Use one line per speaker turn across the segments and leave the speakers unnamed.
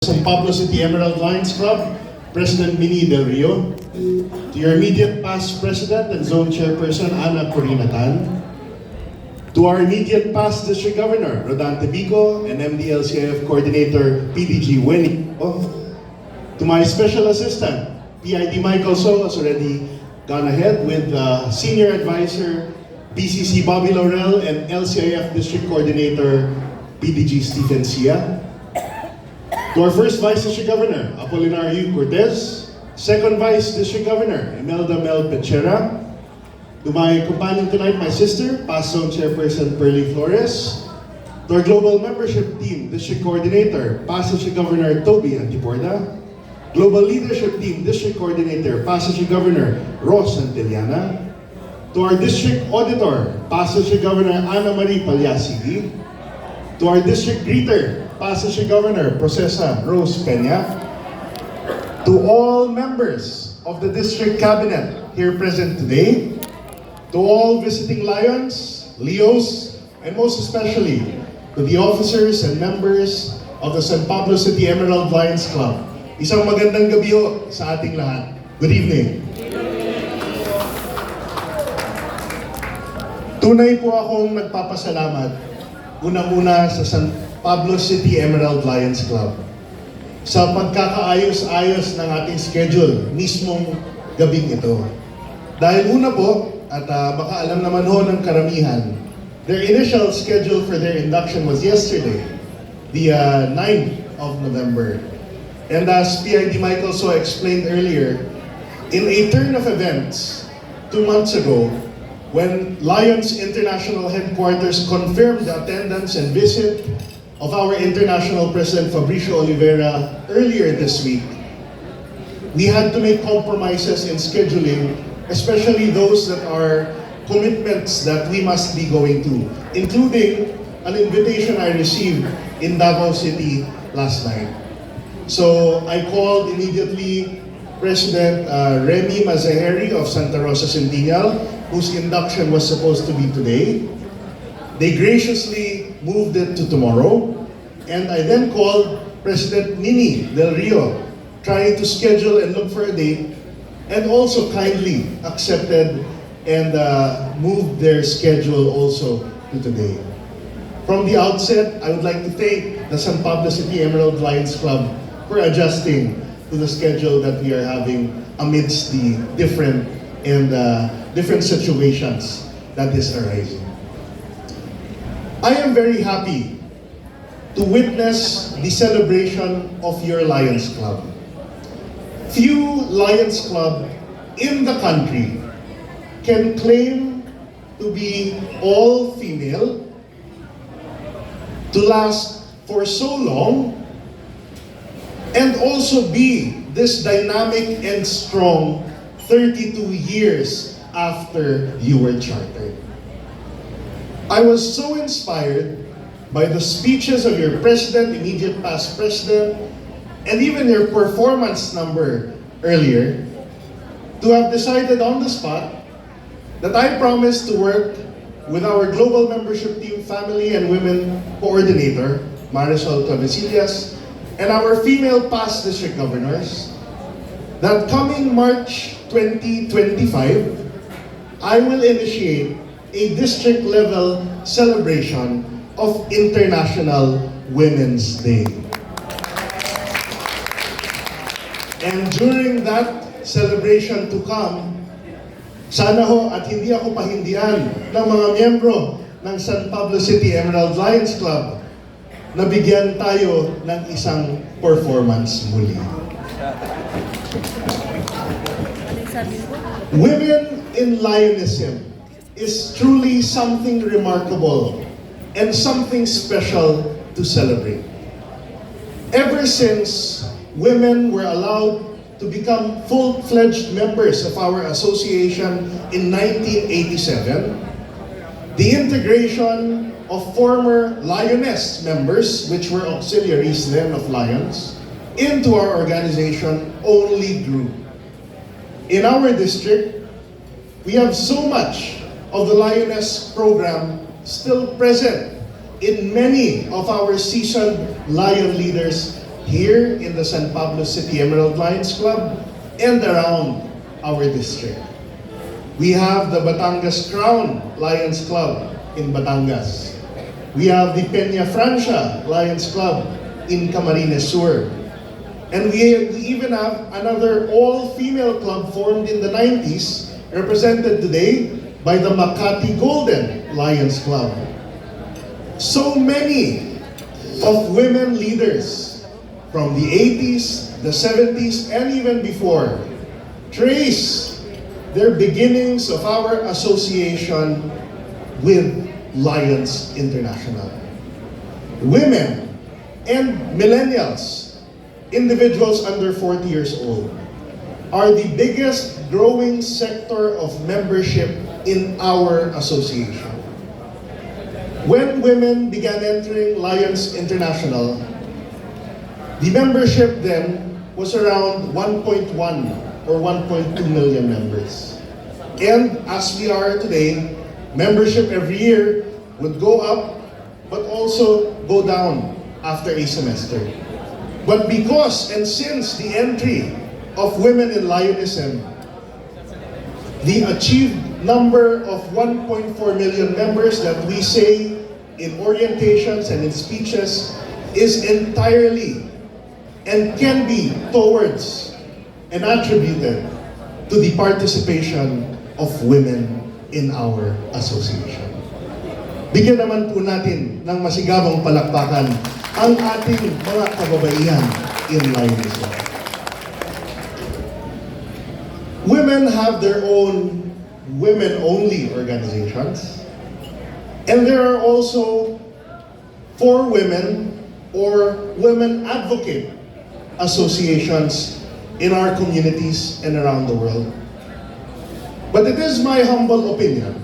San Pablo City Emerald Lions Club, President Minnie Del Rio, to your immediate past President and Zone Chairperson Ana Corina Tan, to our immediate past District Governor Rodante Bico and MDLCIF Coordinator PDG Winnie, to my Special Assistant PID Michael So has already gone ahead with Senior Advisor BCC Bobby Laurel and LCIF District Coordinator PDG Stephen Sia. To our first Vice District Governor, Apolinario Cortez, second Vice District Governor, Imelda Mel Pechera, to my companion tonight, my sister, past Zone Chairperson Pearlie Flores, to our Global Membership Team, District Coordinator, past District Governor Toby Antiporda, Global Leadership Team, District Coordinator, past District Governor Ross Antillana, to our District Auditor, past District Governor Ana Marie Palyasigi, to our District Greeter, past District Governor Procesa Rose Peña, to all members of the District Cabinet here present today, to all visiting Lions, Leos, and most especially to the officers and members of the San Pablo City Emerald Lions Club. Isang magandang gabi ho sa ating lahat. Good evening. Tunay po akong nagpapasalamat unang-una sa San Pablo City Emerald Lions Club sa pagkakaayos-ayos ng ating schedule mismong gabing ito. Dahil una po, at baka alam naman ho ng karamihan, their initial schedule for their induction was yesterday, the 9th of November. And as PID Michael So explained earlier, in a turn of events 2 months ago, when Lions International Headquarters confirmed the attendance and visit of our International President Fabricio Oliveira earlier this week, we had to make compromises in scheduling, especially those that are commitments that we must be going to, including an invitation I received in Davao City last night. So I called immediately President Remy Mazaheri of Santa Rosa Centennial, whose induction was supposed to be today. They graciously moved it to tomorrow, and I then called President Minnie Del Rio, trying to schedule and look for a date, and also kindly accepted and moved their schedule also to today. From the outset, I would like to thank the San Pablo City Emerald Lions Club for adjusting to the schedule that we are having amidst the different situations that is arising. I am very happy to witness the celebration of your Lions Club. Few Lions Club in the country can claim to be all female, to last for so long, and also be this dynamic and strong 32 years after you were chartered. I was so inspired by the speeches of your president, immediate past president, and even your performance number earlier, to have decided on the spot that I promised to work with our global membership team, family and women coordinator, Marisol Clavesillas, and our female past district governors, that coming March 2025, I will initiate a district-level celebration of International Women's Day. And during that celebration to come, sana ho at hindi ako pahindihan ng mga miyembro ng San Pablo City Emerald Lions Club na bigyan tayo ng isang performance muli. Women in Lionism is truly something remarkable and something special to celebrate. Ever since women were allowed to become full-fledged members of our association in 1987, the integration of former Lioness members, which were auxiliaries then of Lions, into our organization only grew. In our district, we have so much of the Lioness program still present in many of our seasoned Lion leaders here in the San Pablo City Emerald Lions Club and around our district. We have the Batangas Crown Lions Club in Batangas. We have the Peña Francia Lions Club in Camarines Sur. And we even have another all-female club formed in the 90s, represented today by the Makati Golden Lions Club. So many of women leaders from the 80s, the 70s, and even before trace their beginnings of our association with Lions International. Women and millennials, individuals under 40 years old, are the biggest growing sector of membership in our association. When women began entering Lions International, the membership then was around 1.1 or 1.2 million members. And as we are today, membership every year would go up but also go down after a semester. But because and since the entry of women in Lionism, the achieved number of 1.4 million members that we say in orientations and in speeches is entirely and can be towards and attributed to the participation of women in our association. Bigyan naman po natin ng masigabong palakpakan ang ating mga kababaihan in Lionism. Women have their own women-only organizations, and there are also for women or women advocate associations in our communities and around the world. But it is my humble opinion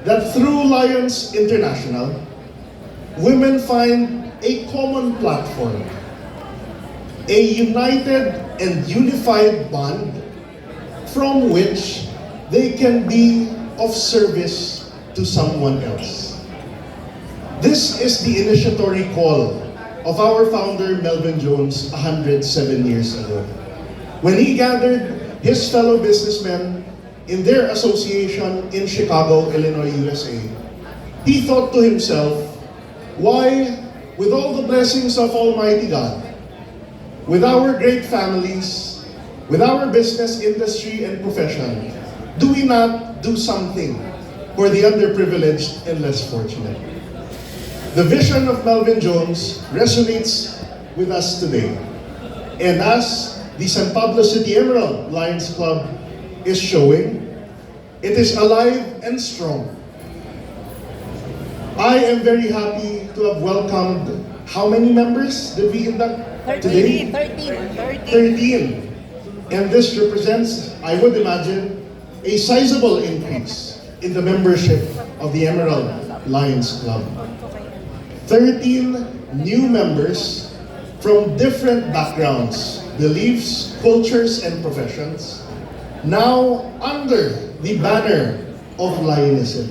that through Lions International, women find a common platform, a united and unified bond from which they can be of service to someone else. This is the initiatory call of our founder Melvin Jones 107 years ago, when he gathered his fellow businessmen in their association in Chicago, Illinois, USA. He thought to himself, why, with all the blessings of Almighty God, with our great families, with our business industry and profession, do we not do something for the underprivileged and less fortunate? The vision of Melvin Jones resonates with us today. And as the San Pablo City Emerald Lions Club is showing, it is alive and strong. I am very happy to have welcomed, how many members did we induct today? 13. And this represents, I would imagine, a sizable increase in the membership of the Emerald Lions Club. 13 new members from different backgrounds, beliefs, cultures, and professions, now under the banner of Lionism.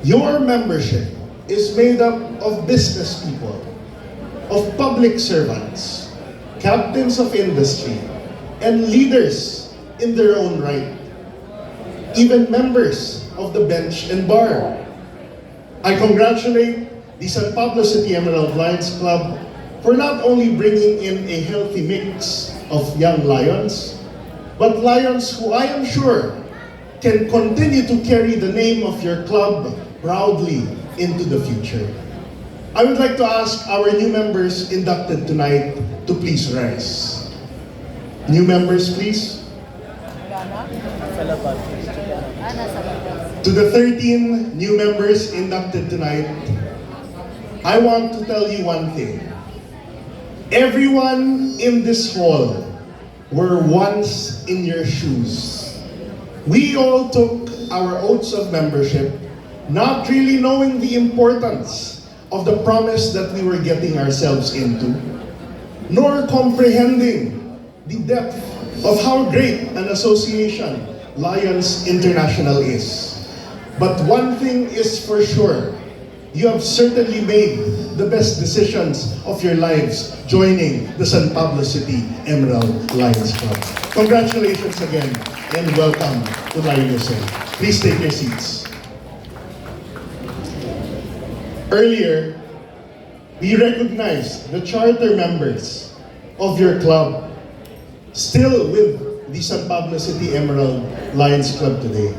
Your membership is made up of business people, of public servants, captains of industry, and leaders in their own right, even members of the bench and bar. I congratulate the San Pablo City Emerald Lions Club for not only bringing in a healthy mix of young lions, but lions who I am sure can continue to carry the name of your club proudly into the future. I would like to ask our new members inducted tonight to please rise. New members, please. To the 13 new members inducted tonight, I want to tell you one thing. Everyone in this hall were once in your shoes. We all took our oaths of membership, not really knowing the importance of the promise that we were getting ourselves into, nor comprehending the depth of how great an association Lions International is. But one thing is for sure, you have certainly made the best decisions of your lives joining the San Pablo City Emerald Lions Club. Congratulations again and welcome to Lionessay. Please take your seats. Earlier, we recognized the charter members of your club still with the San Pablo City Emerald Lions Club today.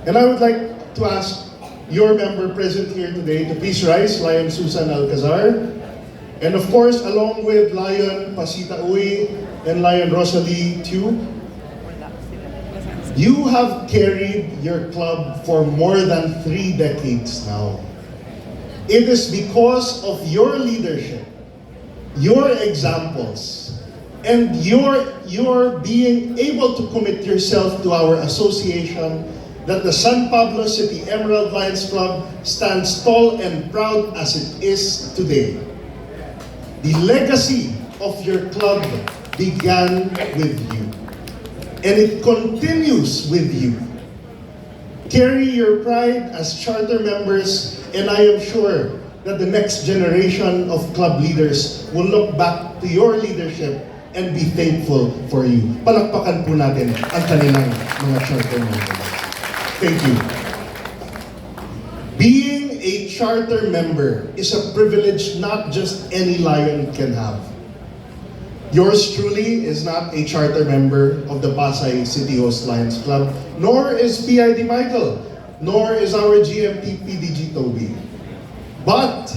And I would like to ask your member present here today to please rise, Lion Susan Alcazar. And of course, along with Lion Pasita Uy and Lion Rosalie Tu, you have carried your club for more than 3 decades now. It is because of your leadership, your examples, and your being able to commit yourself to our association that the San Pablo City Emerald Lions Club stands tall and proud as it is today. The legacy of your club began with you, and it continues with you. Carry your pride as charter members, and I am sure that the next generation of club leaders will look back to your leadership and be thankful for you. Palakpakan po natin ang kanilang mga charter members. Thank you. Being a charter member is a privilege not just any Lion can have. Yours truly is not a charter member of the Pasay City Host Lions Club, nor is PID Michael, nor is our GMT PDG Toby. But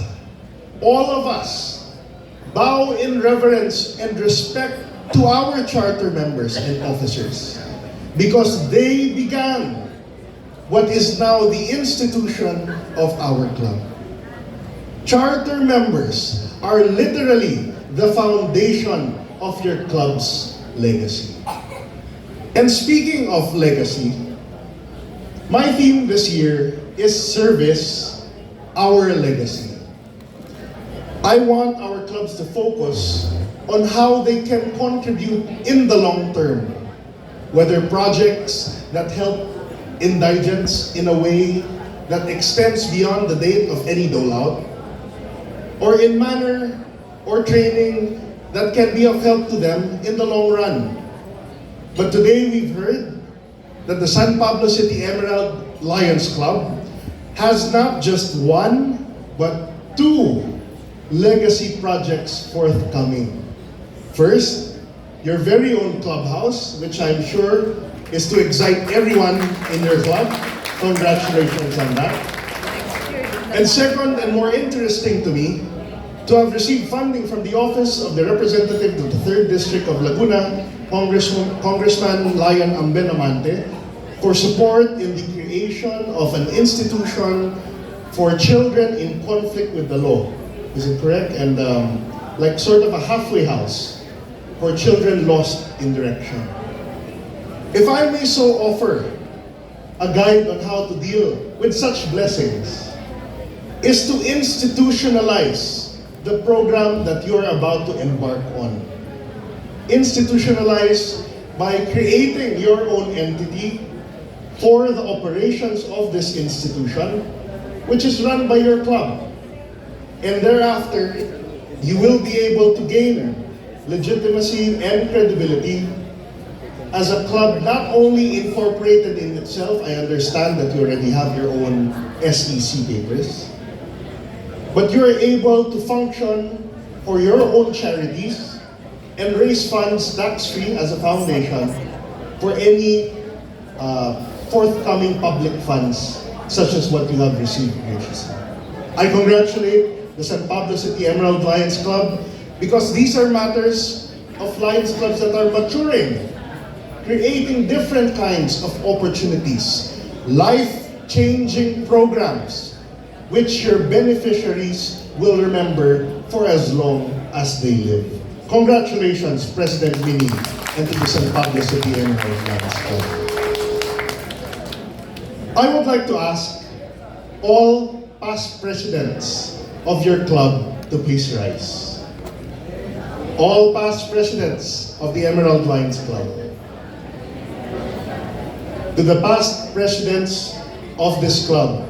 all of us bow in reverence and respect to our charter members and officers because they began what is now the institution of our club. Charter members are literally the foundation of your club's legacy. And speaking of legacy, my theme this year is Service, Our Legacy. I want our clubs to focus on how they can contribute in the long term, whether projects that help indigents in a way that extends beyond the date of any dole-out, or in manner or training that can be of help to them in the long run. But today we've heard that the San Pablo City Emerald Lions Club has not just one, but 2 legacy projects forthcoming. First, your very own clubhouse, which I'm sure is to excite everyone in your club. Congratulations on that. And second, and more interesting to me, to have received funding from the Office of the Representative of the 3rd District of Laguna, Congressman Lion Ambenamante, for support in the creation of an institution for children in conflict with the law. Is it correct? And like sort of a halfway house for children lost in direction. If I may so offer a guide on how to deal with such blessings, is to institutionalize the program that you're about to embark on. Institutionalize by creating your own entity for the operations of this institution, which is run by your club. And thereafter, you will be able to gain legitimacy and credibility as a club not only incorporated in itself. I understand that you already have your own SEC papers, but you're able to function for your own charities and raise funds tax-free as a foundation for any forthcoming public funds such as what you have received graciously. I congratulate the San Pablo City Emerald Lions Club because these are matters of Lions Clubs that are maturing, creating different kinds of opportunities, life-changing programs, which your beneficiaries will remember for as long as they live. Congratulations, President Winnie, and to the San Pablo City Emerald Lions Club. I would like to ask all past presidents of your club to please rise. All past presidents of the Emerald Lions Club. To the past presidents of this club,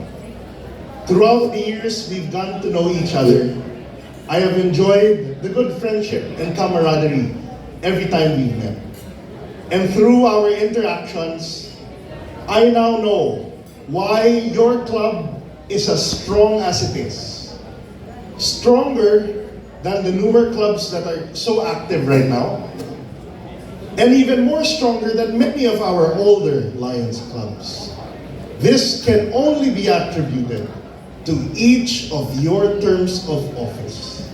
Throughout the years, we've gotten to know each other. I have enjoyed the good friendship and camaraderie every time we've met. And through our interactions, I now know why your club is as strong as it is. Stronger than the newer clubs that are so active right now. And even more stronger than many of our older Lions clubs. This can only be attributed to each of your terms of office.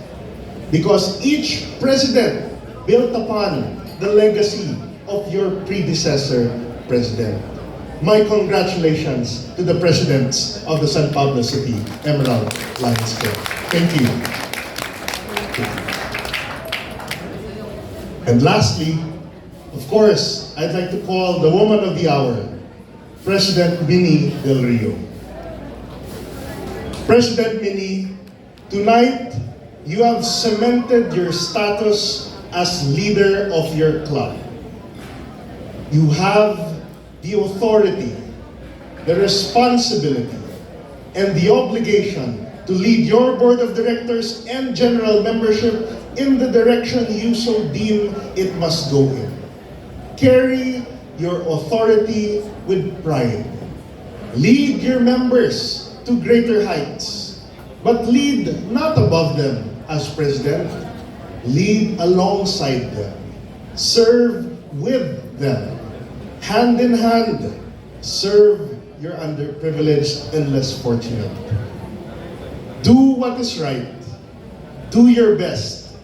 Because each president built upon the legacy of your predecessor president. My congratulations to the presidents of the San Pablo City Emerald Lions Club. Thank you. And lastly, of course, I'd like to call the woman of the hour, President Minnie Del Rio. President Minnie, tonight you have cemented your status as leader of your club. You have the authority, the responsibility, and the obligation to lead your board of directors and general membership in the direction you so deem it must go in. Carry your authority with pride. Lead your members to greater heights, but lead not above them as president. Lead alongside them. Serve with them. Hand in hand, serve your underprivileged and less fortunate. Do what is right. Do your best.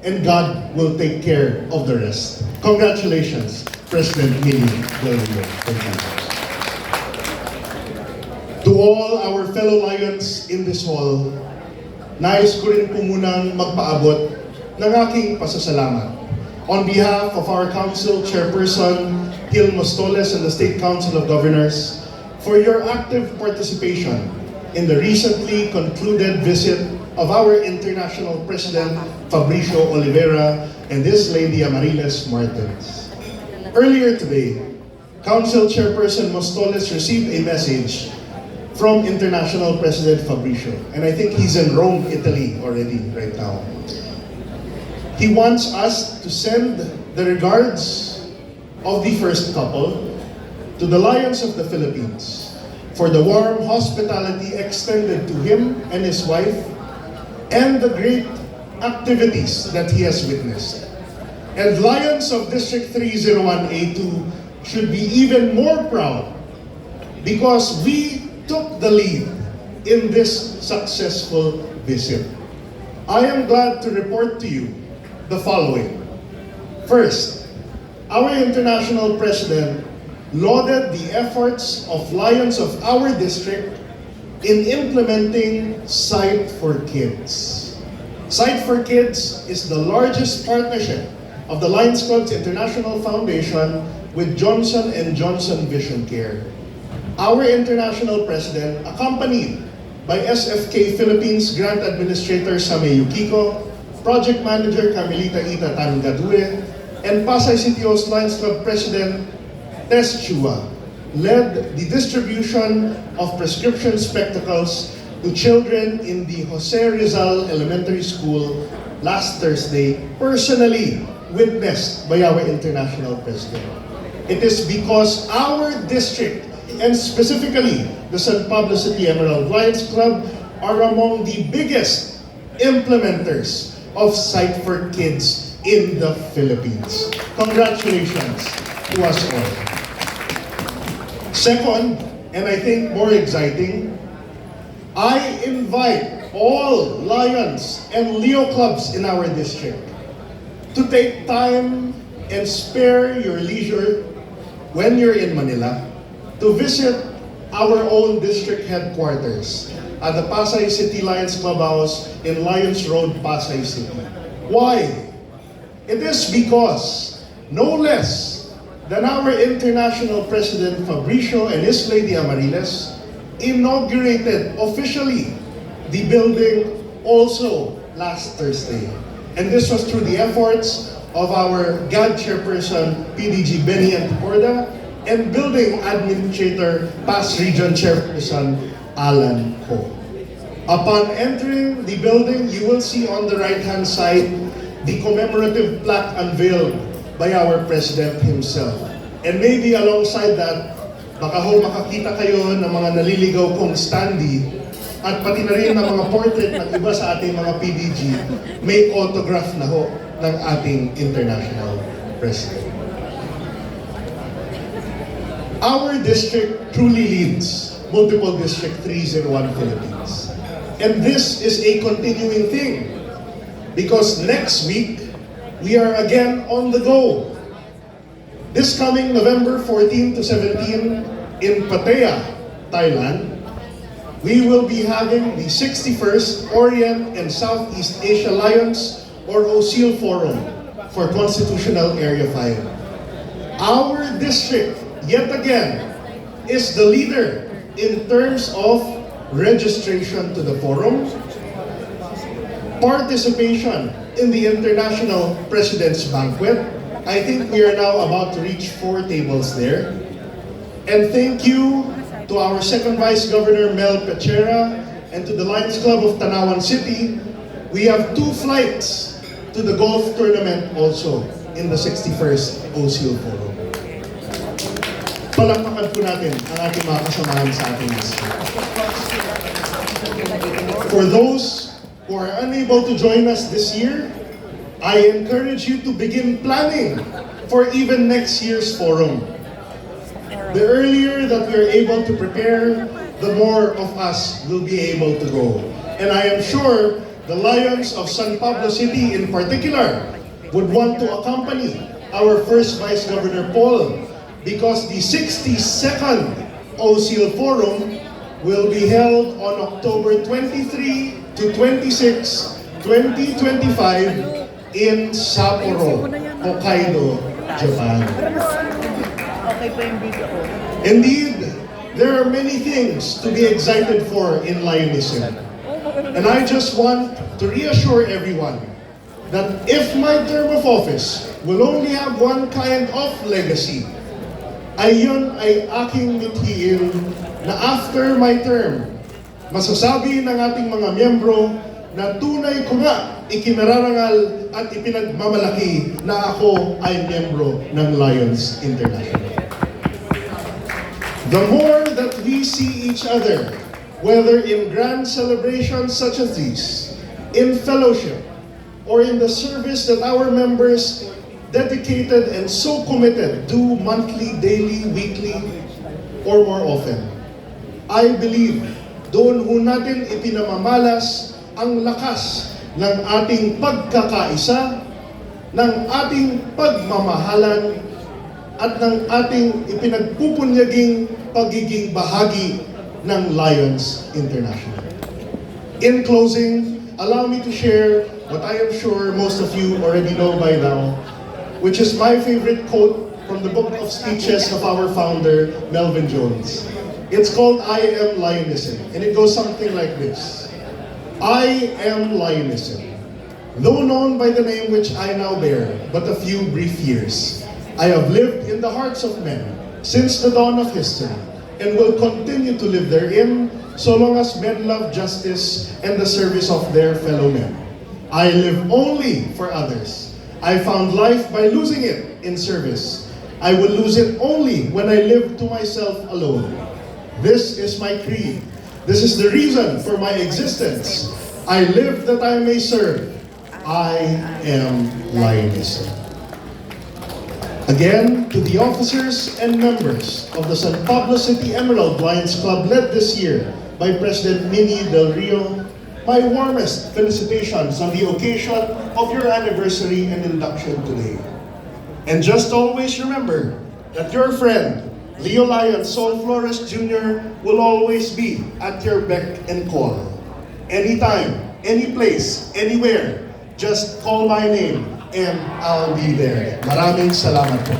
And God will take care of the rest. Congratulations, President Minnie Del Rio. Thank you. To all our fellow Lions in this hall, nais ko rin po munang magpaabot ng aking pasasalamat. On behalf of our Council Chairperson, Gil Mostoles, and the State Council of Governors, for your active participation in the recently concluded visit of our International President, Fabricio Oliveira, and his lady, Amariles Martins. Earlier today, Council Chairperson Mostoles received a message from International President Fabricio, and I think he's in Rome, Italy already right now. He wants us to send the regards of the first couple to the Lions of the Philippines for the warm hospitality extended to him and his wife and the great activities that he has witnessed. And Lions of District 301A2 should be even more proud because we took the lead in this successful visit. I am glad to report to you the following. First, our International President lauded the efforts of Lions of our district in implementing Sight for Kids. Sight for Kids is the largest partnership of the Lions Club's International Foundation with Johnson & Johnson Vision Care. Our International President, accompanied by SFK Philippines Grant Administrator Same Yukiko, Project Manager Carmelita Ita Tangadue, and Pasay City Host Lions Club President Tess Chua, led the distribution of prescription spectacles to children in the Jose Rizal Elementary School last Thursday, personally witnessed by our International President. It is because our district, and specifically the San Pablo City Emerald Lions Club, are among the biggest implementers of Sight for Kids in the Philippines. Congratulations to us all. Second, and I think more exciting, I invite all Lions and Leo clubs in our district to take time and spare your leisure when you're in Manila to visit our own district headquarters at the Pasay City Lions Clubhouse in Lions Road, Pasay City. Why? It is because no less than our International President Fabricio and his lady Amariles inaugurated officially the building also last Thursday. And this was through the efforts of our GAD Chairperson, PDG Benny Anticorda, and Building Administrator, Past Region Chairperson, Alan Ho. Upon entering the building, you will see on the right-hand side the commemorative plaque unveiled by our President himself. And maybe alongside that, baka ho makakita kayo ng mga naliligaw kong standee at pati na rin ng mga portrait ng iba sa ating mga PDG, may autograph na ho ng ating international president. Our district truly leads multiple District 3s in one Philippines. And this is a continuing thing because next week, we are again on the go. This coming November 14 to 17 in Pattaya, Thailand, we will be having the 61st Orient and Southeast Asia Alliance or OSEAL Forum for Constitutional Area 5. Our district, yet again, is the leader in terms of registration to the forum, participation in the International President's Banquet. I think we are now about to reach 4 tables there. And thank you to our second Vice Governor Mel Pechera and to the Lions Club of Tanawan City. We have 2 flights to the golf tournament also in the 61st OSEAL Forum. Palakpakan po natin ang ating mga kasamahan sa ating district. For those who are unable to join us this year, I encourage you to begin planning for even next year's forum. The earlier that we are able to prepare, the more of us will be able to go. And I am sure the Lions of San Pablo City in particular would want to accompany our first Vice Governor Paul because the 62nd OSEAL Forum will be held on October 23 to 26, 2025 in Sapporo, Hokkaido, Japan. Indeed, there are many things to be excited for in Lionism. And I just want to reassure everyone that if my term of office will only have one kind of legacy, ayun ay aking mithiin na after my term, masasabi ng ating mga miyembro na tunay ko nga ikinararangal at ipinagmamalaki na ako ay miyembro ng Lions International. The more that we see each other, whether in grand celebrations such as these, in fellowship, or in the service that our members dedicated and so committed do monthly, daily, weekly, or more often, I believe doon ho natin ipinamamalas ang lakas ng ating pagkakaisa, ng ating pagmamahalan, at ng ating ipinagpupunyaging pagiging bahagi ng Lions International. In closing, allow me to share what I am sure most of you already know by now, which is my favorite quote from the book of speeches of our founder, Melvin Jones. It's called I Am Lionism, and it goes something like this. I am Lionism, though known by the name which I now bear but a few brief years. I have lived in the hearts of men since the dawn of history, and will continue to live therein so long as men love justice and the service of their fellow men. I live only for others. I found life by losing it in service. I will lose it only when I live to myself alone. This is my creed. This is the reason for my existence. I live that I may serve. I am Lionism. Again, to the officers and members of the San Pablo City Emerald Lions Club led this year by President Minnie Del Rio, my warmest felicitations on the occasion of your anniversary and induction today. And just always remember that your friend, Leo Lion Sol Flores Jr. will always be at your beck and call. Anytime, any place, anywhere, just call my name and I'll be there. Maraming salamat po.